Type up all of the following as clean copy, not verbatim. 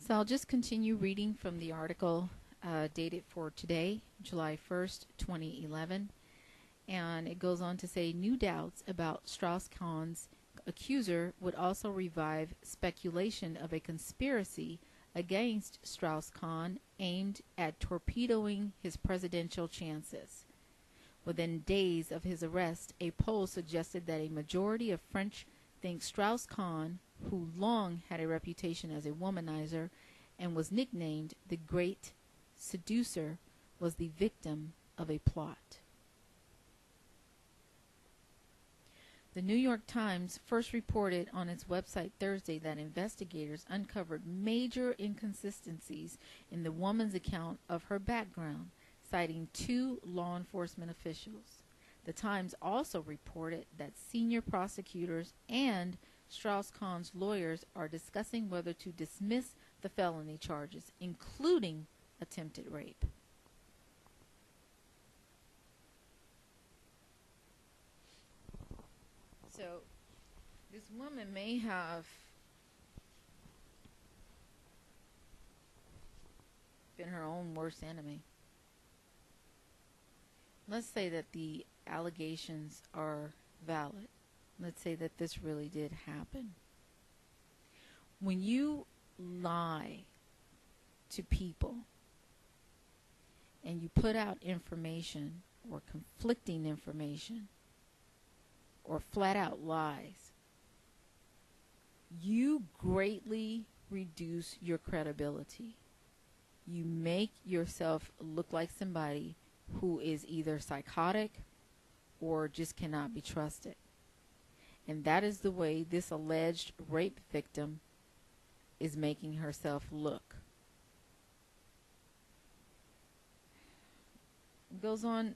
So I'll just continue reading from the article dated for today, July 1st, 2011. And it goes on to say, new doubts about Strauss-Kahn's accuser would also revive speculation of a conspiracy against Strauss-Kahn aimed at torpedoing his presidential chances. Within days of his arrest, a poll suggested that a majority of French think Strauss-Kahn, who long had a reputation as a womanizer and was nicknamed the Great Seducer, was the victim of a plot. The New York Times first reported on its website Thursday that investigators uncovered major inconsistencies in the woman's account of her background, citing 2 law enforcement officials. The Times also reported that senior prosecutors and Strauss-Kahn's lawyers are discussing whether to dismiss the felony charges, including attempted rape. So, this woman may have been her own worst enemy. Let's say that the allegations are valid. Let's say that this really did happen. When you lie to people and you put out information or conflicting information or flat out lies, you greatly reduce your credibility. You make yourself look like somebody who is either psychotic or just cannot be trusted. And that is the way this alleged rape victim is making herself look. It goes on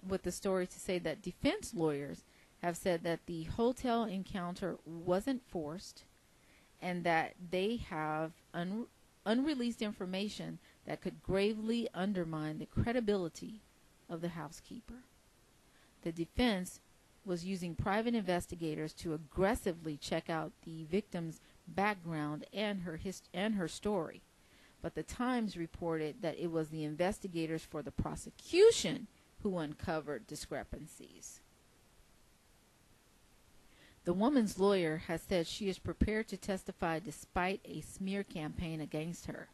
with the story to say that defense lawyers have said that the hotel encounter wasn't forced and that they have unreleased information that could gravely undermine the credibility of the housekeeper. The defense was using private investigators to aggressively check out the victim's background and her story. But the Times reported that it was the investigators for the prosecution who uncovered discrepancies. The woman's lawyer has said she is prepared to testify despite a smear campaign against her.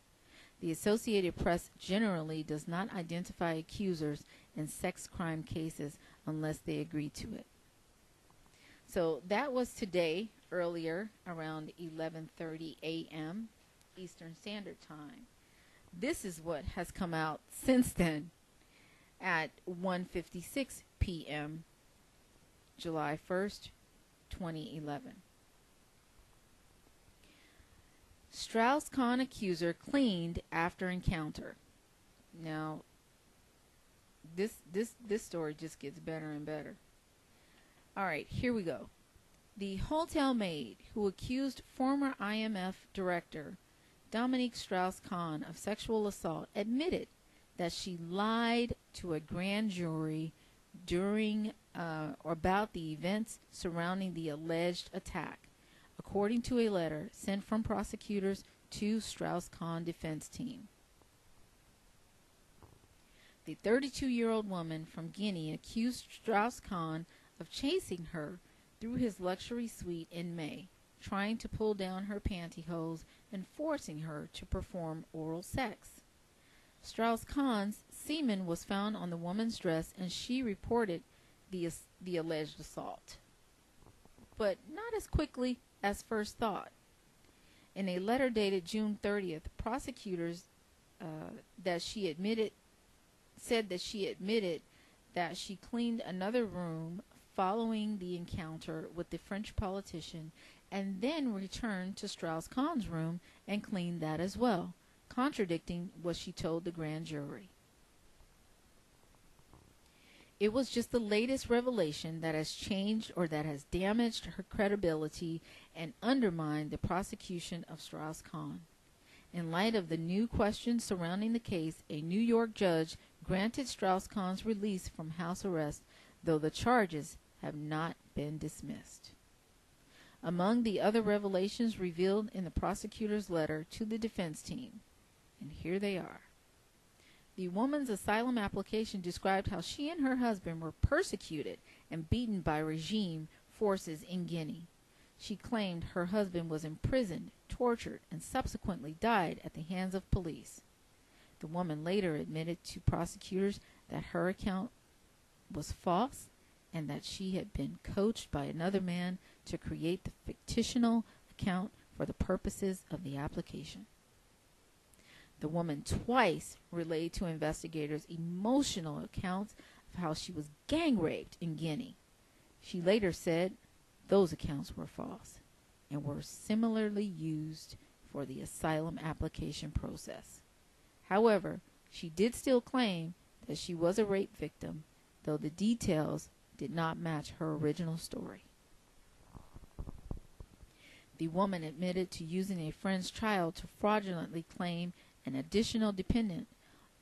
The Associated Press generally does not identify accusers in sex crime cases unless they agree to it. So that was today, earlier, around 11:30 a.m. Eastern Standard Time. This is what has come out since then at 1:56 p.m. July 1st, 2011. Strauss-Kahn accuser cleaned after encounter. Now, this story just gets better and better. All right, here we go. The hotel maid who accused former IMF director Dominique Strauss-Kahn of sexual assault admitted that she lied to a grand jury during or about the events surrounding the alleged attack, according to a letter sent from prosecutors to Strauss-Kahn defense team. The 32-year-old woman from Guinea accused Strauss-Kahn of chasing her through his luxury suite in May, trying to pull down her pantyhose and forcing her to perform oral sex. Strauss-Kahn's semen was found on the woman's dress, and she reported the alleged assault, but not as quickly as first thought. In a letter dated June 30th, prosecutors said that she admitted that she cleaned another room following the encounter with the French politician and then returned to Strauss-Kahn's room and cleaned that as well, contradicting what she told the grand jury. It was just the latest revelation that has changed or that has damaged her credibility and undermined the prosecution of Strauss-Kahn. In light of the new questions surrounding the case, a New York judge granted Strauss-Kahn's release from house arrest, though the charges have not been dismissed. Among the other revelations revealed in the prosecutor's letter to the defense team, and here they are. The woman's asylum application described how she and her husband were persecuted and beaten by regime forces in Guinea. She claimed her husband was imprisoned, tortured, and subsequently died at the hands of police. The woman later admitted to prosecutors that her account was false and that she had been coached by another man to create the fictional account for the purposes of the application. The woman twice relayed to investigators emotional accounts of how she was gang raped in Guinea. She later said those accounts were false and were similarly used for the asylum application process. However, she did still claim that she was a rape victim, though the details did not match her original story. The woman admitted to using a friend's child to fraudulently claim an additional dependent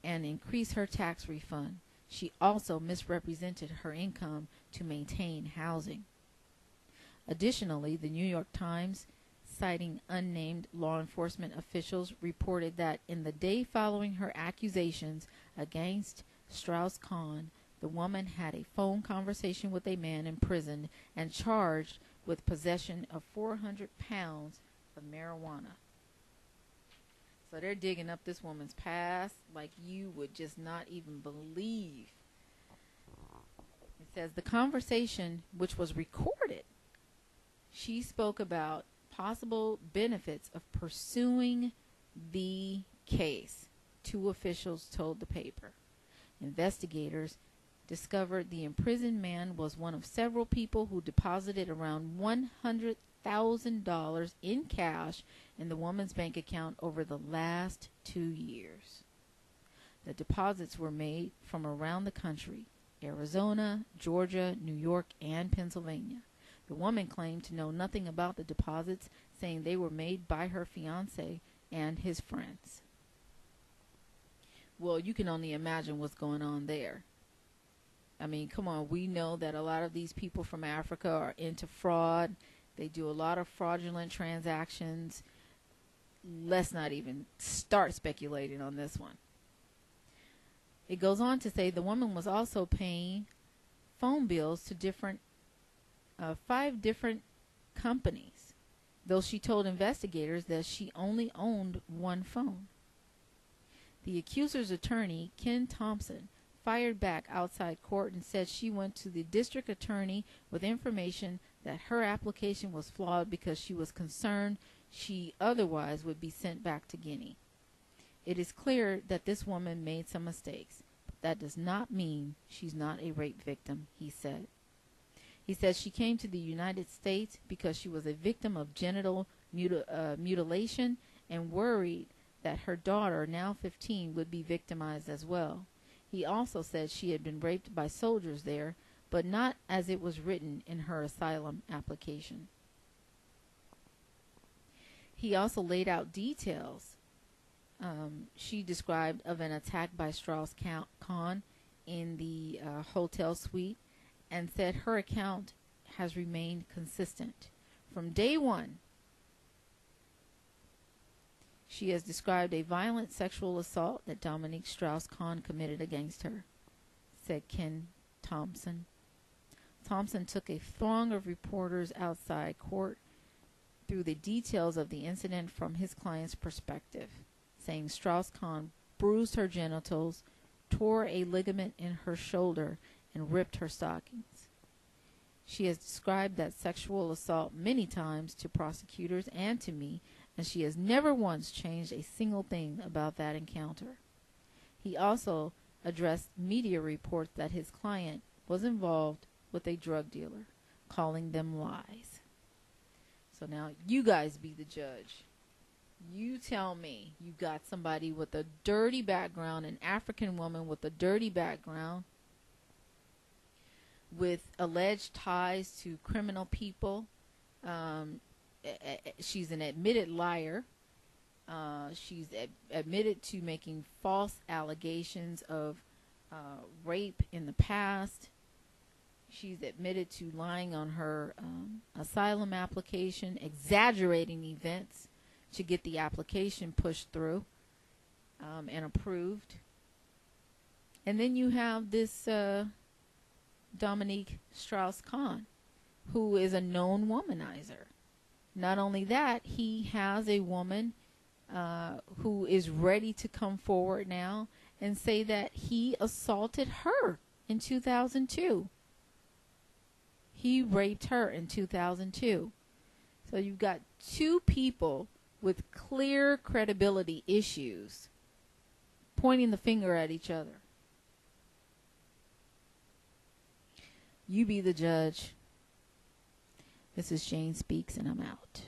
and increase her tax refund. She also misrepresented her income to maintain housing. Additionally, the New York Times, citing unnamed law enforcement officials, reported that in the day following her accusations against Strauss-Kahn, the woman had a phone conversation with a man imprisoned and charged with possession of 400 pounds of marijuana. So they're digging up this woman's past like you would just not even believe. It says the conversation, which was recorded, she spoke about possible benefits of pursuing the case, two officials told the paper. Investigators discovered the imprisoned man was one of several people who deposited around $100,000 in cash in the woman's bank account over the last 2 years. The deposits were made from around the country: Arizona, Georgia, New York, and Pennsylvania. The woman claimed to know nothing about the deposits, saying they were made by her fiancé and his friends. Well, you can only imagine what's going on there. I mean, come on, we know that a lot of these people from Africa are into fraud. They do a lot of fraudulent transactions. Let's not even start speculating on this one. It goes on to say the woman was also paying phone bills to 5 different companies, though she told investigators that she only owned one phone. The accuser's attorney, Ken Thompson, fired back outside court and said she went to the district attorney with information that her application was flawed because she was concerned she otherwise would be sent back to Guinea. It is clear that this woman made some mistakes, but that does not mean she's not a rape victim, he said. He said she came to the United States because she was a victim of genital mutilation and worried that her daughter, now 15, would be victimized as well. He also said she had been raped by soldiers there, but not as it was written in her asylum application. He also laid out details she described of an attack by Strauss-Kahn in the hotel suite, and said her account has remained consistent. From day one, she has described a violent sexual assault that Dominique Strauss-Kahn committed against her, said Ken Thompson. Thompson took a throng of reporters outside court through the details of the incident from his client's perspective, saying Strauss-Kahn bruised her genitals, tore a ligament in her shoulder, and ripped her stockings. She has described that sexual assault many times to prosecutors and to me, and she has never once changed a single thing about that encounter. He also addressed media reports that his client was involved with a drug dealer, calling them lies. So now you guys be the judge. You tell me you got somebody with a dirty background, an African woman with a dirty background, with alleged ties to criminal people. She's an admitted liar. She's admitted to making false allegations of rape in the past. She's admitted to lying on her asylum application, exaggerating events to get the application pushed through and approved. And then you have this Dominique Strauss-Kahn, who is a known womanizer. Not only that, he has a woman who is ready to come forward now and say that he assaulted her in 2002. He raped her in 2002. So you've got two people with clear credibility issues pointing the finger at each other. You be the judge. This is janeSPEAKS, and I'm out.